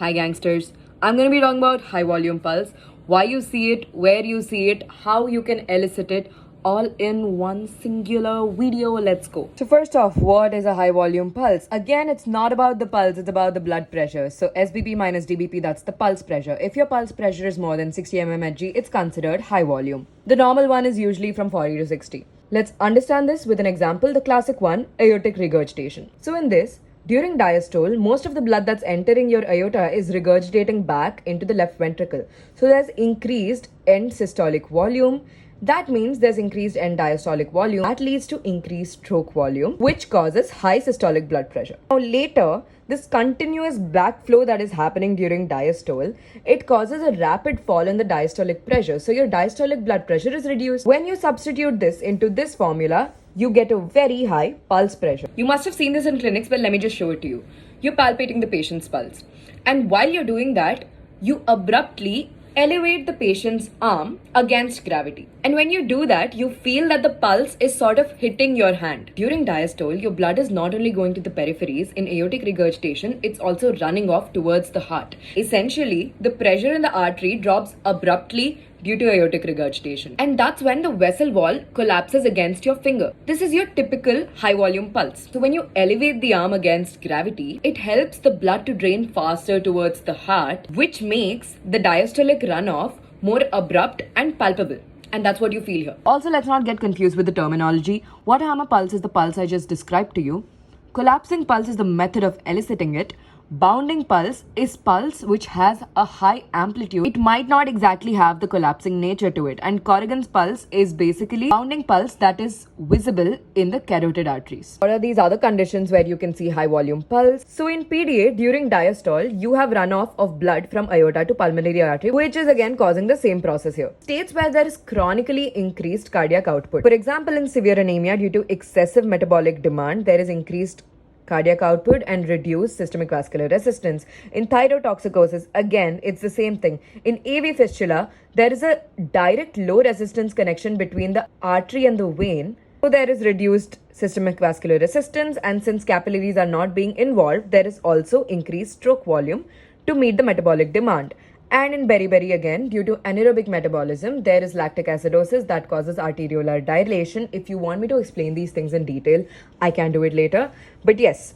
Hi gangsters. I'm going to be talking about high volume pulse, why you see it, where you see it, how you can elicit it, all in one singular video. Let's go. So first off, what is a high volume pulse? Again, it's not about the pulse, it's about the blood pressure. So SBP minus DBP, that's the pulse pressure. If your pulse pressure is more than 60 mmHg, it's considered high volume. The normal one is usually from 40 to 60. Let's understand this with an example, the classic one, aortic regurgitation. So in this, during diastole, most of the blood that's entering your aorta is regurgitating back into the left ventricle. So there's increased end systolic volume. That means there's increased end diastolic volume. That leads to increased stroke volume, which causes high systolic blood pressure. Now later, this continuous backflow that is happening during diastole, it causes a rapid fall in the diastolic pressure. So your diastolic blood pressure is reduced. When you substitute this into this formula, you get a very high pulse pressure. You must have seen this in clinics, but let me just show it to you. You're palpating the patient's pulse. And while you're doing that, you abruptly elevate the patient's arm against gravity. And when you do that, you feel that the pulse is sort of hitting your hand. During diastole, your blood is not only going to the peripheries. In aortic regurgitation, it's also running off towards the heart. Essentially, the pressure in the artery drops abruptly due to aortic regurgitation. And that's when the vessel wall collapses against your finger. This is your typical high volume pulse. So when you elevate the arm against gravity, it helps the blood to drain faster towards the heart, which makes the diastolic runoff more abrupt and palpable. And that's what you feel here. Also, let's not get confused with the terminology. Water hammer pulse is the pulse I just described to you. Collapsing pulse is the method of eliciting it. Bounding pulse is pulse which has a high amplitude. It might not exactly have the collapsing nature to it. And Corrigan's pulse is basically bounding pulse that is visible in the carotid arteries. What are these other conditions where you can see high volume pulse? So in PDA, during diastole, you have runoff of blood from aorta to pulmonary artery, which is again causing the same process here. States where there is chronically increased cardiac output. For example, in severe anemia due to excessive metabolic demand, there is increased cardiac output and reduced systemic vascular resistance. In thyrotoxicosis, again, it's the same thing. In AV fistula, there is a direct low resistance connection between the artery and the vein. So there is reduced systemic vascular resistance, and since capillaries are not being involved, there is also increased stroke volume to meet the metabolic demand. And in beriberi again, due to anaerobic metabolism, there is lactic acidosis that causes arteriolar dilation. If you want me to explain these things in detail, I can do it later. But yes,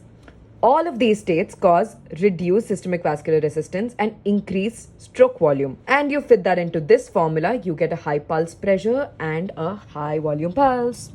all of these states cause reduced systemic vascular resistance and increased stroke volume. And you fit that into this formula, you get a high pulse pressure and a high volume pulse.